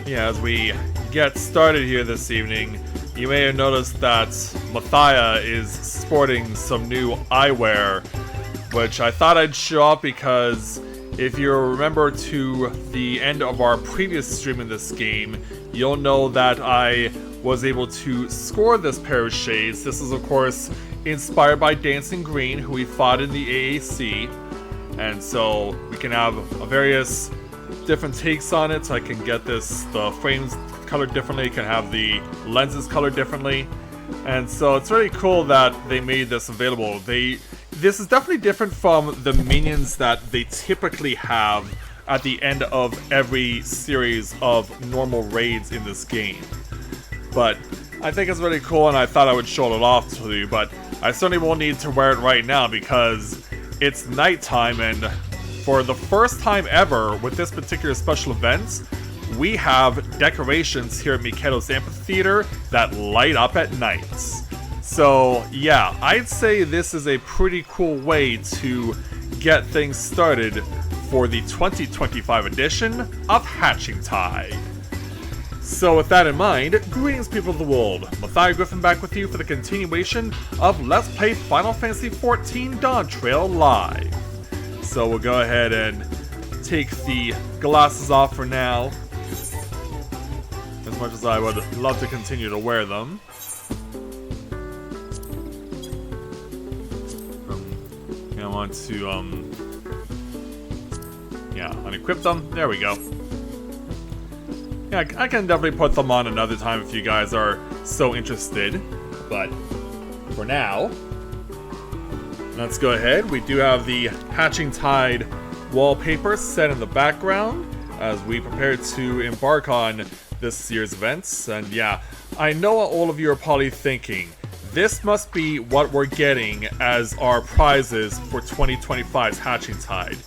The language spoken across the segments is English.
Yeah, as we get started here this evening, you may have noticed that Mathia is sporting some new eyewear, which I thought I'd show off because if you remember to the end of our previous stream in this game, you'll know that I was able to score this pair of shades. This is, of course, inspired by Dancing Green, who we fought in the AAC. And so we can have various different takes on it. So I can get the frames colored differently, can have the lenses colored differently. And so it's really cool that they made this available. This is definitely different from the minions that they typically have at the end of every series of normal raids in this game. But I think it's really cool, and I thought I would show it off to you, but I certainly won't need to wear it right now because it's nighttime, and for the first time ever with this particular special event, we have decorations here at Mikedo's Amphitheater that light up at night. So yeah, I'd say this is a pretty cool way to get things started for the 2025 edition of Hatching Tide. So with that in mind, greetings people of the world, Mathia Griffin back with you for the continuation of Let's Play Final Fantasy XIV Dawntrail Live. So we'll go ahead and take the glasses off for now, as much as I would love to continue to wear them. I want to, unequip them. There we go. Yeah, I can definitely put them on another time if you guys are so interested. But for now, let's go ahead. We do have the Hatching Tide wallpaper set in the background as we prepare to embark on this year's events. And yeah, I know what all of you are probably thinking. This must be what we're getting as our prizes for 2025's Hatching Tide.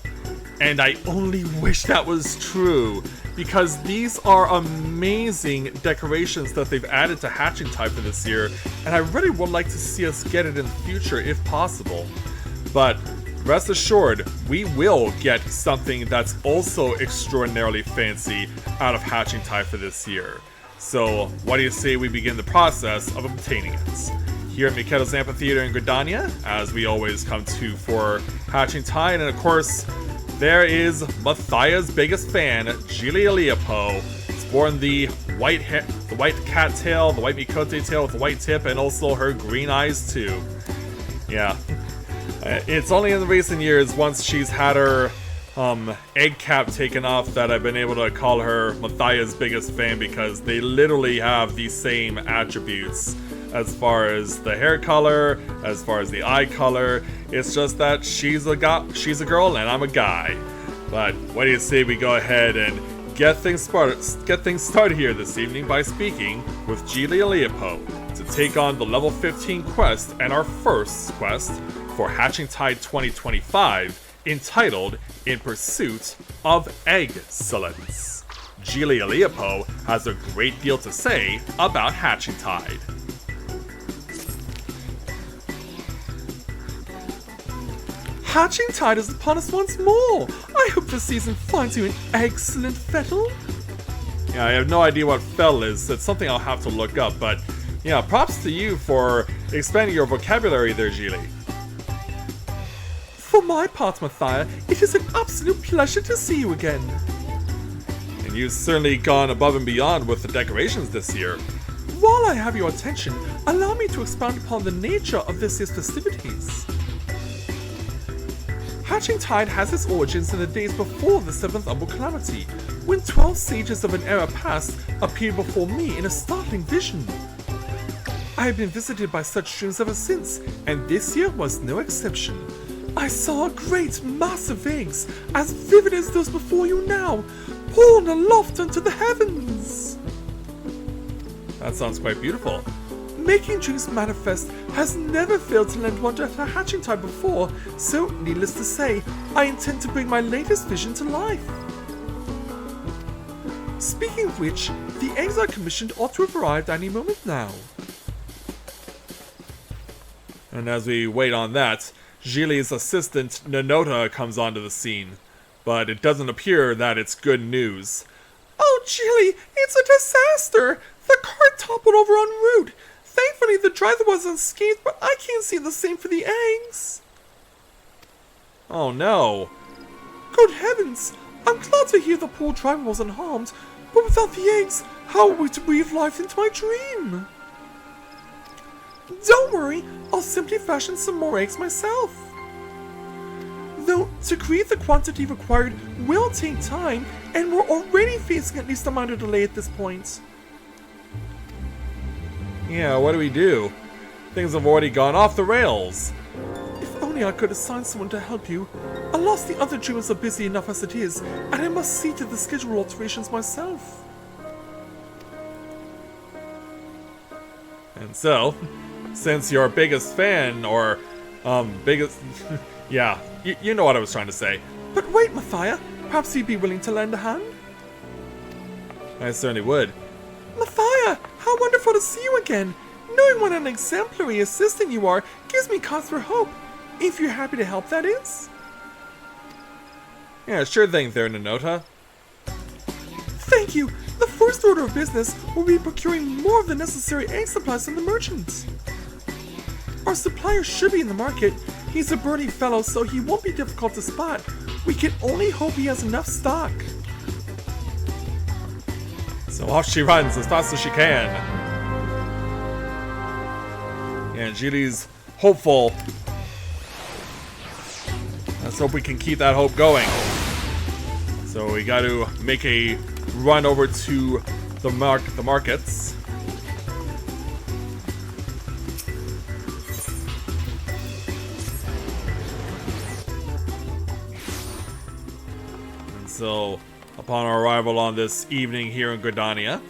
And I only wish that was true, because these are amazing decorations that they've added to Hatching Tide for this year, and I really would like to see us get it in the future if possible. But rest assured, we will get something that's also extraordinarily fancy out of Hatching Tide for this year. So what do you say we begin the process of obtaining it? Here at Mikedo's Amphitheater in Gridania, as we always come to for Hatching Tide, and of course, there is Mathia's biggest fan, Giulia Leopo, sporting the white cat tail, the white Mikote tail with the white tip, and also her green eyes too. Yeah, it's only in the recent years, once she's had her egg cap taken off, that I've been able to call her Mathia's biggest fan, because they literally have the same attributes as far as the hair color, as far as the eye color. It's just that she's a girl and I'm a guy. But what do you say we go ahead and get things started here this evening by speaking with Giulia Leopo to take on the level 15 quest and our first quest for Hatching Tide 2025, entitled In Pursuit of Eggcellence. Giulia Leopo has a great deal to say about Hatching Tide. Hatching Tide is upon us once more! I hope the season finds you in excellent fettle. Yeah, I have no idea what fettle is. It's something I'll have to look up, but yeah, props to you for expanding your vocabulary there, Gili. For my part, Mathia, it is an absolute pleasure to see you again. And you've certainly gone above and beyond with the decorations this year. While I have your attention, allow me to expound upon the nature of this year's festivities. Hatching Tide has its origins in the days before the 7th Umbral Calamity, when 12 sages of an era past appeared before me in a startling vision. I have been visited by such dreams ever since, and this year was no exception. I saw a great mass of eggs, as vivid as those before you now, borne aloft into the heavens. That sounds quite beautiful. Making dreams manifest has never failed to lend wonder to Hatching Tide before, so needless to say, I intend to bring my latest vision to life. Speaking of which, the eggs I commissioned ought to have arrived any moment now. And as we wait on that, Gili's assistant Nanota comes onto the scene, but it doesn't appear that it's good news. Oh Oh, Jilly, it's a disaster! The cart toppled over en route. Thankfully, the driver was unscathed, but I can't see the same for the eggs. Oh no. Good heavens! I'm glad to hear the poor driver was unharmed, but without the eggs, how are we to breathe life into my dream? Don't worry, I'll simply fashion some more eggs myself. Though, to create the quantity required will take time, and we're already facing at least a minor delay at this point. Yeah, what do we do? Things have already gone off the rails. If only I could assign someone to help you. Alas, the other dreamers are busy enough as it is, and I must see to the schedule alterations myself. And so, since your biggest fan, or, biggest... yeah, you know what I was trying to say. But wait, Mathia, perhaps you'd be willing to lend a hand? I certainly would. Mathia, how wonderful to see you again! Knowing what an exemplary assistant you are gives me cause for hope. If you're happy to help, that is. Yeah, sure thing there, Nanota. Thank you! The first order of business will be procuring more of the necessary egg supplies from the merchant. Our supplier should be in the market. He's a burly fellow, so he won't be difficult to spot. We can only hope he has enough stock. So off she runs as fast as she can. And Julie's hopeful. Let's hope we can keep that hope going. So we got to make a run over to the markets. And so, upon our arrival on this evening here in Gridania,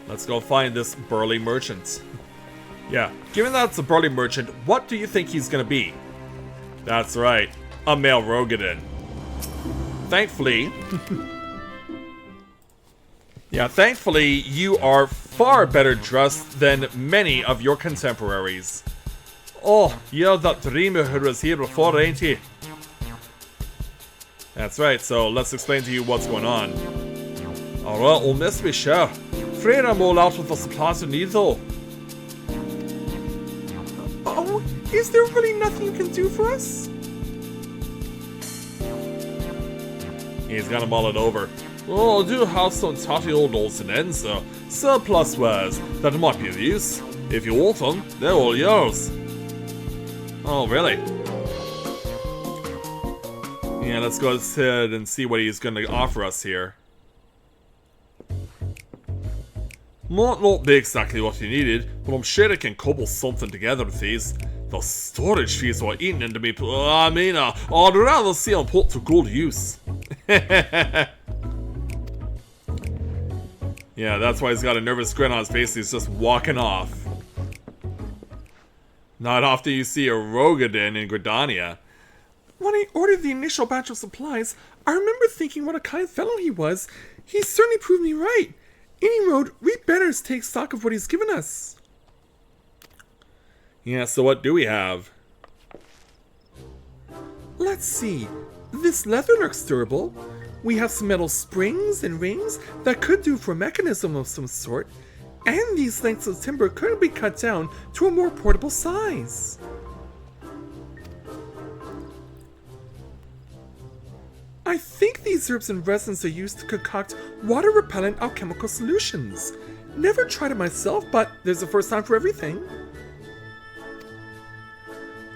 let's go find this burly merchant. Yeah, given that it's a burly merchant, what do you think he's gonna be? That's right, a male Rogadin. Thankfully, thankfully you are far better dressed than many of your contemporaries. Oh, you're that dreamer who was here before, ain't you? That's right, so let's explain to you what's going on. Alright, well, miss me, sure. Afraid I'm all out of the supplies we need, though. Oh, is there really nothing you can do for us? He's gonna mull it over. Oh, I do have some tatty old odds and ends, so surplus wares that might be of use. If you want them, they're all yours. Oh, really? Yeah, let's go ahead and see what he's gonna offer us here. Might not be exactly what you needed, but I'm sure I can cobble something together with these. The storage fees were eaten into me. I mean, I'd rather see them put to good use. Yeah, that's why he's got a nervous grin on his face. He's just walking off. Not often you see a Rogadin in Gridania. When I ordered the initial batch of supplies, I remember thinking what a kind fellow he was. He certainly proved me right. Any road, we better take stock of what he's given us. Yeah, so what do we have? Let's see. This leather looks durable. We have some metal springs and rings that could do for a mechanism of some sort. And these lengths of timber could be cut down to a more portable size. I think these herbs and resins are used to concoct water-repellent alchemical solutions. Never tried it myself, but there's a first time for everything.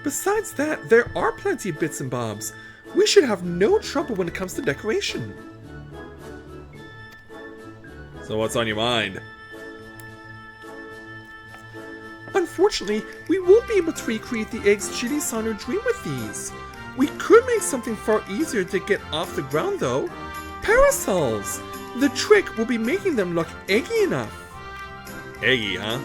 Besides that, there are plenty of bits and bobs. We should have no trouble when it comes to decoration. So what's on your mind? Unfortunately, we won't be able to recreate the eggs Chili saw in her dream with these. We could make something far easier to get off the ground though. Parasols! The trick will be making them look eggy enough. Eggy, huh?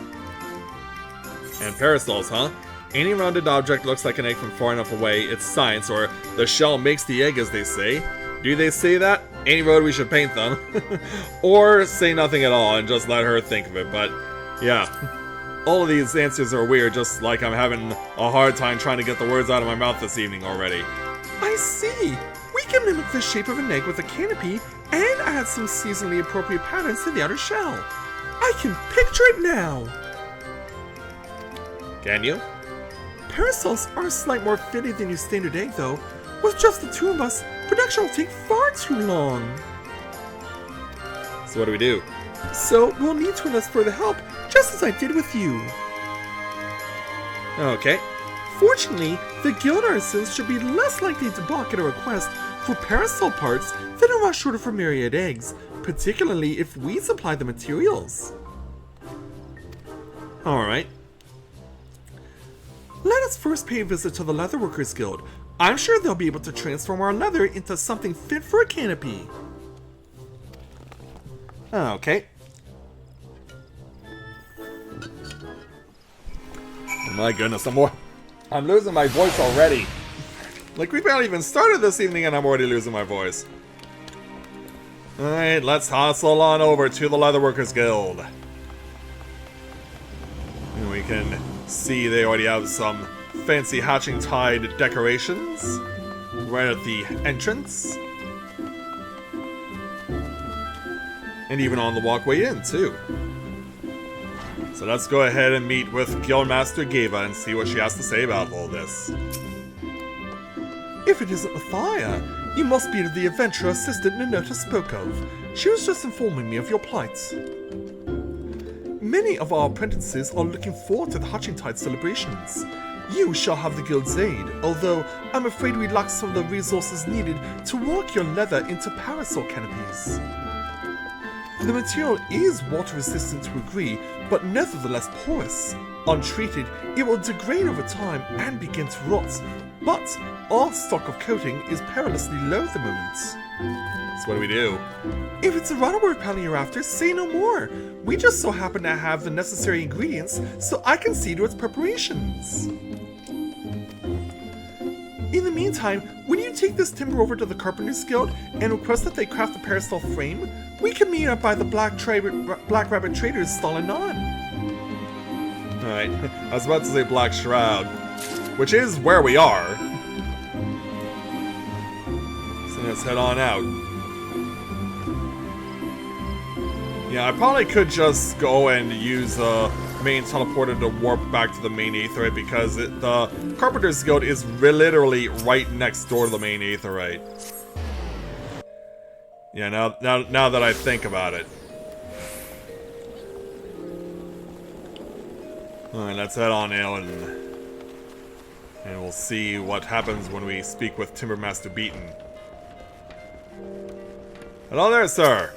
And parasols, huh? Any rounded object looks like an egg from far enough away. It's science, or the shell makes the egg, as they say. Do they say that? Any road we should paint them. Or say nothing at all and just let her think of it, but yeah. All of these answers are weird, just like I'm having a hard time trying to get the words out of my mouth this evening already. I see. We We can mimic the shape of an egg with a canopy and add some seasonally appropriate patterns to the outer shell. I can picture it now! Can you? Parasols are a slight more fitted than your standard egg, though. With just the two of us, production will take far too long. So what do we do? So we'll need to enlist further help, just as I did with you. Okay. Fortunately, the guild artisans should be less likely to balk at a request for parasol parts than a rush order for myriad eggs, particularly if we supply the materials. Alright. Let us first pay a visit to the Leatherworkers Guild. I'm sure they'll be able to transform our leather into something fit for a canopy. Okay. Oh my goodness, I'm losing my voice already. Like, we barely even started this evening and I'm already losing my voice. Alright, let's hustle on over to the Leatherworkers Guild. And we can see they already have some fancy hatching tide decorations right at the entrance. And even on the walkway in, too. So let's go ahead and meet with Guildmaster Geva and see what she has to say about all this. If it isn't Mathia, you must be the adventurer assistant Ninota spoke of. She was just informing me of your plight. Many of our apprentices are looking forward to the Hatchingtide celebrations. You shall have the guild's aid, although I'm afraid we lack some of the resources needed to work your leather into parasol canopies. The material is water resistant to a degree, but nevertheless porous. Untreated, it will degrade over time and begin to rot, but our stock of coating is perilously low at the moment. So what do we do? If it's a runaway panel you're after, say no more. We just so happen to have the necessary ingredients, so I can see to its preparations. In the meantime, when you take this timber over to the Carpenters Guild and request that they craft the parasol frame, we can meet up by the Black Rabbit Traders stall and on. Alright, I was about to say Black Shroud, which is where we are. So let's head on out. Yeah, I probably could just go and use a main teleporter to warp back to the main aetherite because the Carpenter's Guild is literally right next door to the main aetherite. Yeah, now that I think about it. Alright, let's head on in and we'll see what happens when we speak with Timbermaster Beaton. Hello there, sir.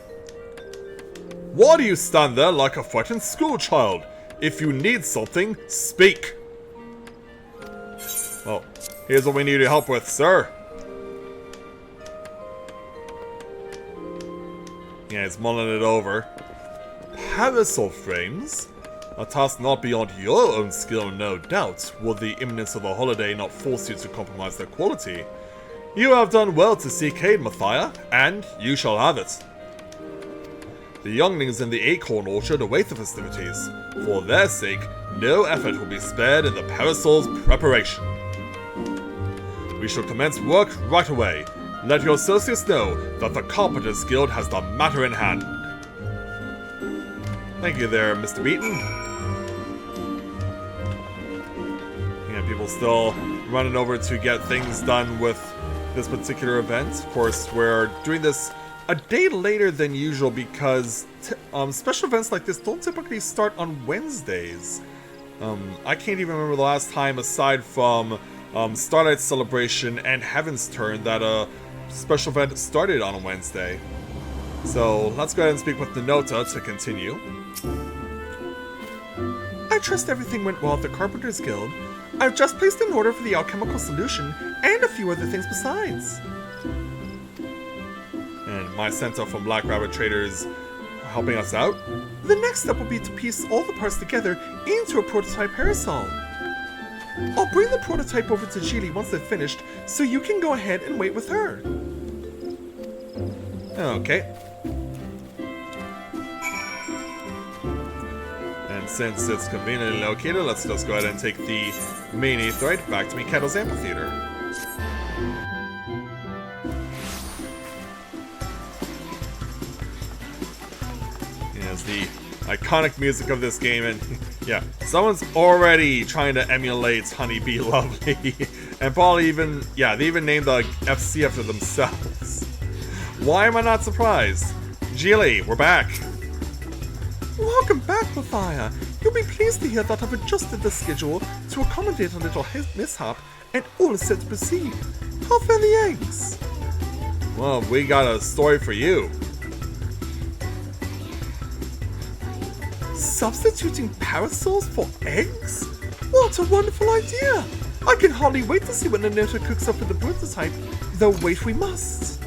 Why do you stand there like a frightened schoolchild? If you need something, speak. Well, here's what we need your help with, sir. Yeah, he's mulling it over. Parasol frames? A task not beyond your own skill, no doubt. Will the imminence of the holiday not force you to compromise their quality? You have done well to seek aid, Mathia, and you shall have it. The younglings in the acorn orchard await the festivities. For their sake, no effort will be spared in the parasol's preparation. We shall commence work right away. Let your associates know that the Carpenters Guild has the matter in hand. Thank you there, Mr. Beaton. Yeah, people still running over to get things done with this particular event. Of course, we're doing this a day later than usual because special events like this don't typically start on Wednesdays. I can't even remember the last time, aside from Starlight Celebration and Heaven's Turn, that a special event started on a Wednesday. So let's go ahead and speak with Ninota to continue. I trust everything went well at the Carpenters Guild. I've just placed an order for the alchemical solution and a few other things besides. And my center from Black Rabbit Traders helping us out. The next step will be to piece all the parts together into a prototype parasol. I'll bring the prototype over to Geely once they're finished, so you can go ahead and wait with her. Okay. And since it's conveniently located, let's just go ahead and take the main aetherite back to Miketta's Amphitheater. the iconic music of this game, and yeah, someone's already trying to emulate Honeybee Lovely, and probably even, yeah, they even named the FC after themselves. Why am I not surprised? Geely, we're back! Welcome back, Mathia. You'll be pleased to hear that I've adjusted the schedule to accommodate a little mishap, and all is set to proceed. How fare the eggs? Well, we got a story for you. Substituting parasols for eggs? What a wonderful idea! I can hardly wait to see what Nanota cooks up for the prototype, though wait we must.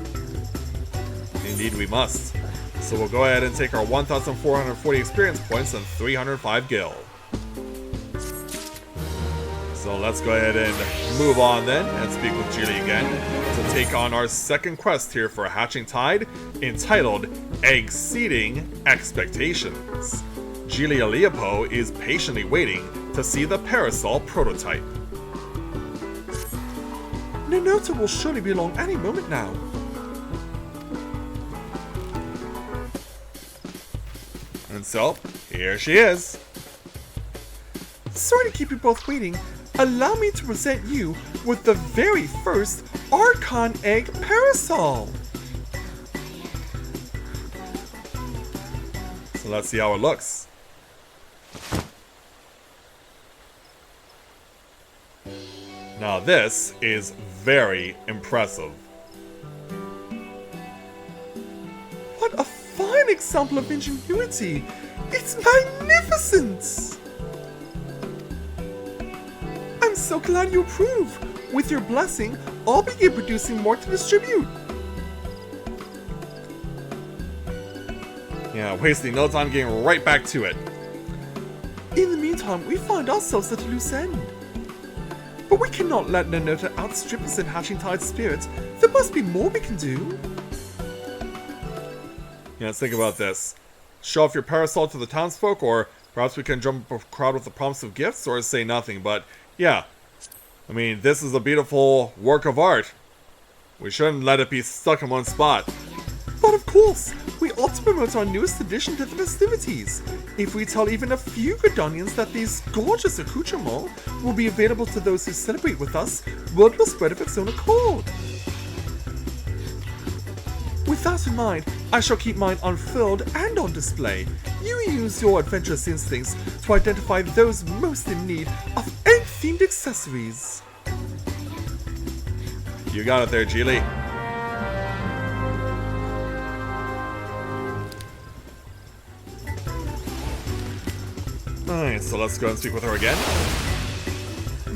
Indeed we must. So we'll go ahead and take our 1,440 experience points and 305 gil. So let's go ahead and move on then and speak with Geely again to take on our second quest here for Hatching Tide, entitled Eggceding Expectations. Geely Aliapo is patiently waiting to see the parasol prototype. Nanota will surely be along any moment now. And so, here she is. Sorry to keep you both waiting. Allow me to present you with the very first Archon Egg Parasol. So let's see how it looks. Now this is very impressive. What a fine example of ingenuity! It's magnificent! I'm so glad you approve. With your blessing, I'll begin producing more to distribute. Yeah, wasting no time getting right back to it. In the meantime, we find ourselves at a loose end. But we cannot let Nanota outstrip us in Hatching Tide spirit. There must be more we can do. Yeah, let's think about this. Show off your parasol to the townsfolk, or perhaps we can jump a crowd with the promise of gifts, or say nothing. But yeah, I mean, this is a beautiful work of art. We shouldn't let it be stuck in one spot. But of course, we ought to promote our newest addition to the festivities. If we tell even a few Gridonians that these gorgeous accoutrements will be available to those who celebrate with us, word will spread of its own accord. With that in mind, I shall keep mine unfurled and on display. You use your adventurous instincts to identify those most in need of egg-themed accessories. You got it there, Geely. Alright, so let's go and speak with her again.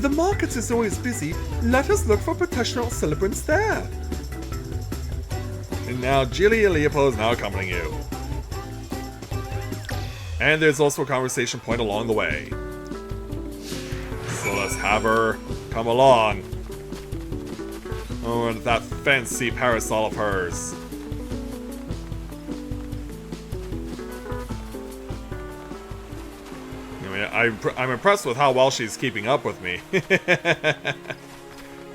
The market is always busy. Let us look for potential celebrants there. And now Geely Aliapo is now accompanying you. And there's also a conversation point along the way. So let's have her come along. Oh, and that fancy parasol of hers. I mean, I'm impressed with how well she's keeping up with me.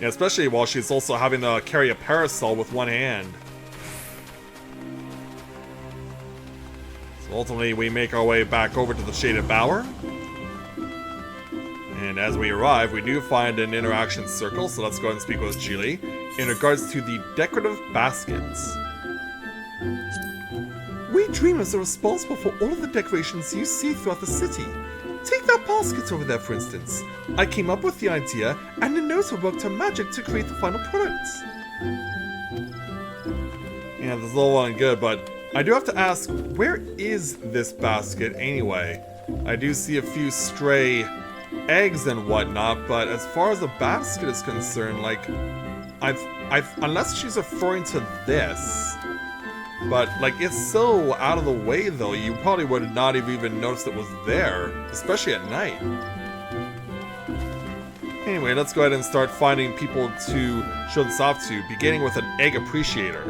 Yeah, especially while she's also having to carry a parasol with one hand. So ultimately, we make our way back over to the Shaded Bower. And as we arrive, we do find an interaction circle, so let's go ahead and speak with Geely in regards to the decorative baskets. We dreamers are responsible for all of the decorations you see throughout the city. Take that basket over there, for instance. I came up with the idea, and Nanota worked her magic to create the final product. Yeah, this is all well and good, but I do have to ask, where is this basket anyway? I do see a few stray eggs and whatnot, but as far as the basket is concerned, like, unless she's referring to this, but like, it's so out of the way though, you probably would not have even noticed it was there, especially at night. Anyway, let's go ahead and start finding people to show this off to, beginning with an egg appreciator.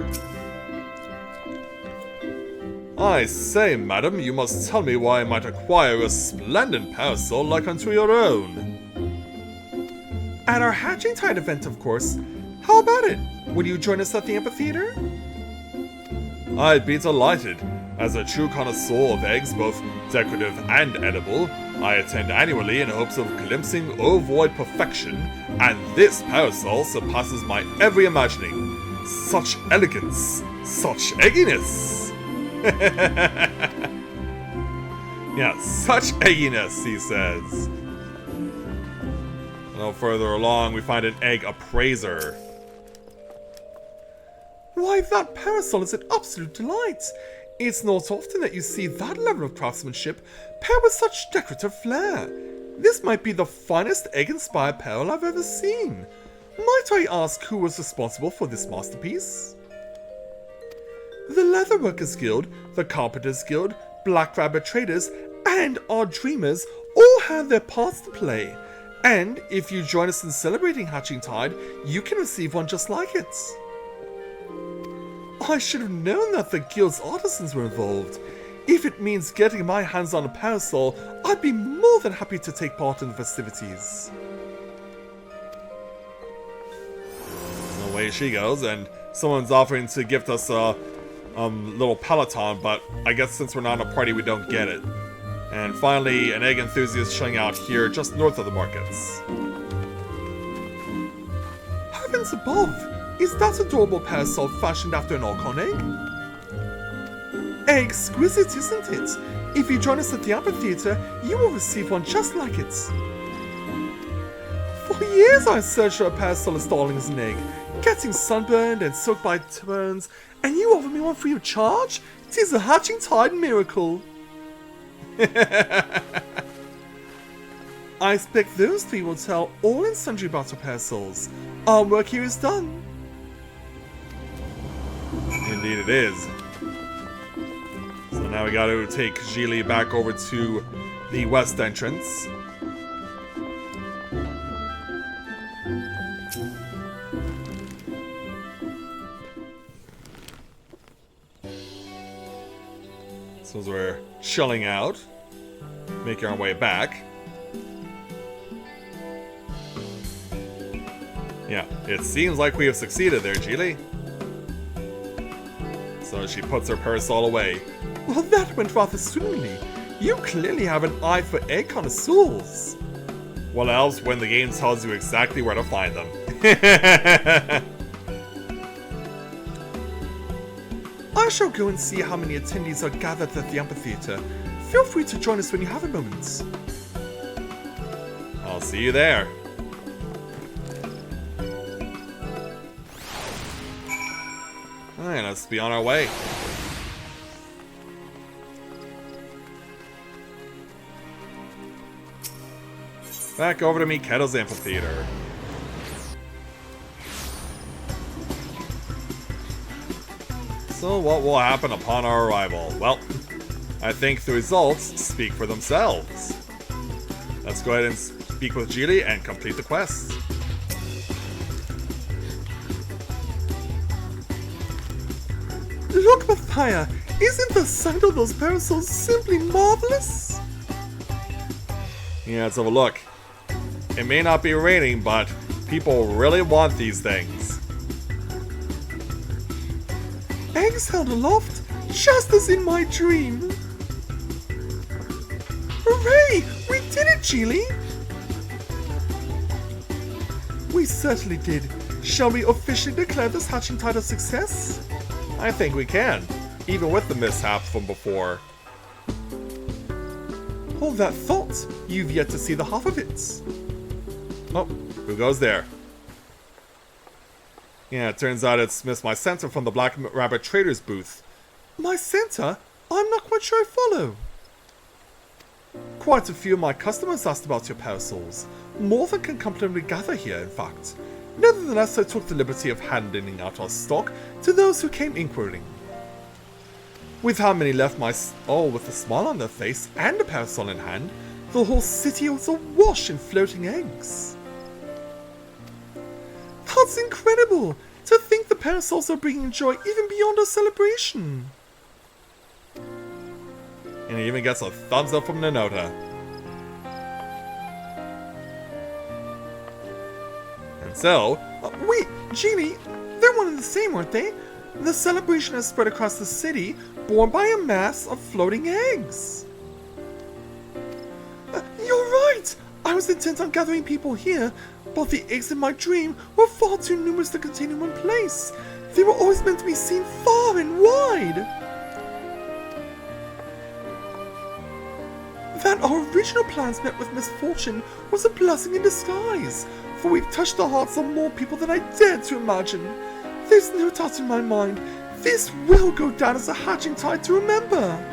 I say, madam, you must tell me why I might acquire a splendid parasol like unto your own. At our Hatching Tide event, of course. How about it? Would you join us at the amphitheater? I'd be delighted. As a true connoisseur of eggs, both decorative and edible, I attend annually in hopes of glimpsing ovoid perfection, and this parasol surpasses my every imagining. Such elegance, such egginess! Yeah, such egginess, he says. A little further along, we find an egg appraiser. Why, that parasol is an absolute delight! It's not often that you see that level of craftsmanship paired with such decorative flair. This might be the finest egg-inspired parasol I've ever seen. Might I ask who was responsible for this masterpiece? The Leatherworkers Guild, the Carpenters Guild, Black Rabbit Traders, and our Dreamers all have their parts to play. And if you join us in celebrating Hatching Tide, you can receive one just like it. I should have known that the guild's artisans were involved. If it means getting my hands on a parasol, I'd be more than happy to take part in the festivities. So away she goes, and someone's offering to gift us a little peloton, but I guess since we're not in a party, we don't get it. And finally, an egg enthusiast showing out here just north of the markets. Heavens above! Is that adorable parasol fashioned after an Archon egg? Exquisite, isn't it? If you join us at the amphitheater, you will receive one just like it. For years I've searched for a parasol as darling as an egg, getting sunburned and soaked by turns, and you offer me one free of charge? 'Tis a Hatching Tide miracle. I expect those three will tell all and sundry about our parasols. Our work here is done. Indeed it is. So now we gotta take Gili back over to the west entrance. So as we're chilling out, making our way back. Yeah, it seems like we have succeeded there, Gili. So she puts her parasol away. Well, that went rather swimmingly. You clearly have an eye for egg connoisseurs. What else when the game tells you exactly where to find them? I shall go and see how many attendees are gathered at the amphitheater. Feel free to join us when you have a moment. I'll see you there. Alright, let's be on our way. Back over to meet Kettle's Amphitheater. So what will happen upon our arrival? Well, I think the results speak for themselves. Let's go ahead and speak with Gili and complete the quest. Look, Mathia! Isn't the sight of those parasols simply marvelous? Yeah, let's have a look. It may not be raining, but people really want these things. Eggs held aloft, just as in my dream. Hooray! We did it, Gili! We certainly did. Shall we officially declare this Hatching Tide a success? I think we can, even with the mishap from before. Hold that thought. You've yet to see the half of it. Oh, who goes there? Yeah, it turns out it's Miss My Center from the Black Rabbit Traders booth. My center? I'm not quite sure I follow. Quite a few of my customers asked about your parasols. More than can comfortably gather here, in fact. Nevertheless, I took the liberty of handing out our stock to those who came inquiring. With how many left with a smile on their face and a parasol in hand, the whole city was awash in floating eggs. That's incredible! To think the parasols are bringing joy even beyond our celebration. And he even gets a thumbs up from Nanota. And so... Wait, Gili, they're one and the same, aren't they? The celebration has spread across the city, borne by a mass of floating eggs. You're right! I was intent on gathering people here, but the eggs in my dream were far too numerous to contain in one place. They were always meant to be seen far and wide. That our original plans met with misfortune was a blessing in disguise, for we've touched the hearts of more people than I dared to imagine. There's no doubt in my mind, this will go down as a hatching tide to remember.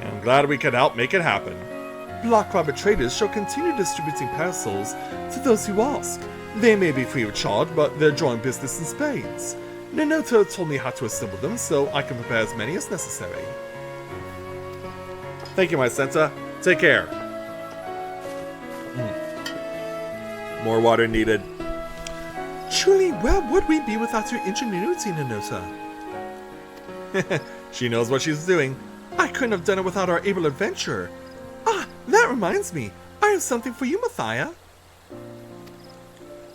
I'm glad we could help make it happen. Black Rabbit traders shall continue distributing parasols to those who ask. They may be free of charge, but they're drawing business in spades. Nanota told me how to assemble them, so I can prepare as many as necessary. Thank you, my Senta. Take care. More water needed. Truly, where would we be without your ingenuity, Nanota? She knows what she's doing. I couldn't have done it without our able adventurer. Ah, that reminds me. I have something for you, Mathia.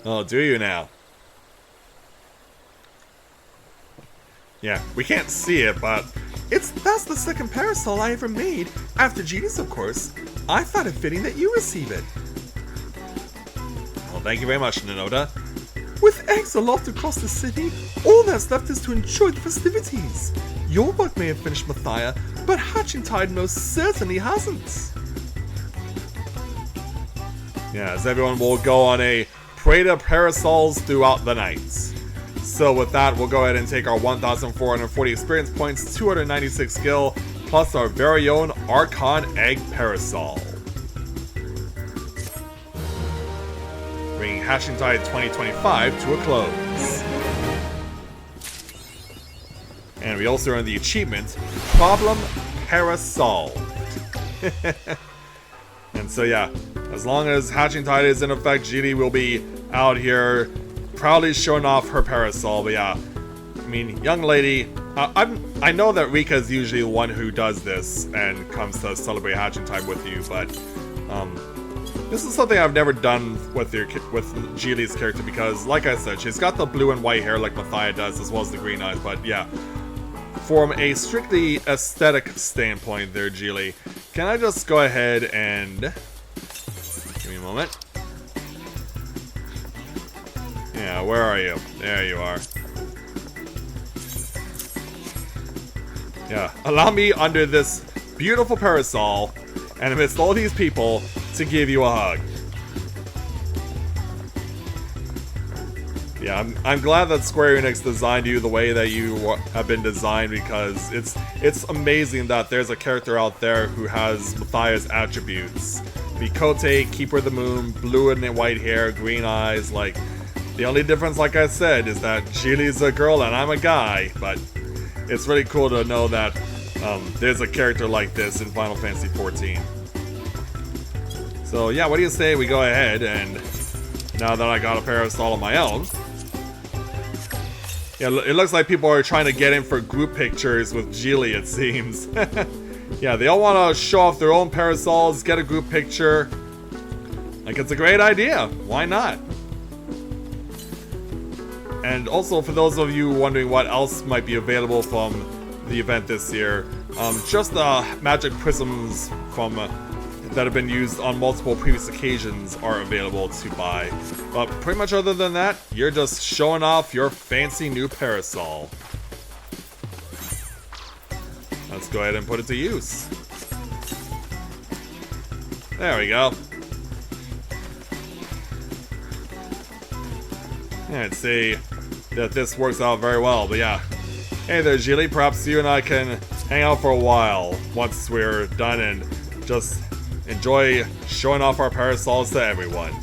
Oh, do you now? Yeah, we can't see it, but That's the second parasol I ever made, after Genie's, of course. I thought it fitting that you receive it. Well, thank you very much, Nanota. With eggs aloft across the city, all that's left is to enjoy the festivities. Your work may have finished, Mathia, but Hatching Tide most certainly hasn't. Yes, everyone will go on a parade of parasols throughout the night. So with that, we'll go ahead and take our 1,440 experience points, 296 skill, plus our very own Archon Egg Parasol. Bringing Hatching Tide 2025 to a close. And we also earned the achievement, Problem Parasol. And so yeah, as long as Hatching Tide is in effect, Genie will be out here proudly showing off her parasol. But yeah, I mean, young lady, I know that Rika's usually the one who does this and comes to celebrate Hatching Tide with you, but this is something I've never done with Geely's character because, like I said, she's got the blue and white hair like Mathia does, as well as the green eyes. But yeah, from a strictly aesthetic standpoint there, Geely, can I just go ahead and... Give me a moment. Yeah, where are you? There you are. Yeah, allow me under this beautiful parasol and amidst all these people to give you a hug. Yeah, I'm glad that Square Enix designed you the way that you have been designed, because it's amazing that there's a character out there who has Mathia's attributes. Mikote, Keeper of the Moon, blue and white hair, green eyes. Like, the only difference, like I said, is that Geely's a girl and I'm a guy, but it's really cool to know that there's a character like this in Final Fantasy XIV. So yeah, what do you say we go ahead and, now that I got a parasol of my own, yeah, it looks like people are trying to get in for group pictures with Geely, it seems. Yeah, they all want to show off their own parasols, get a group picture. Like, it's a great idea. Why not? And also, for those of you wondering what else might be available from the event this year, just magic prisms from that have been used on multiple previous occasions are available to buy. But pretty much other than that, you're just showing off your fancy new parasol. Let's go ahead and put it to use. There we go. Yeah, I'd say that this works out very well, but yeah. Hey there, Geely, perhaps you and I can hang out for a while once we're done and just enjoy showing off our parasols to everyone.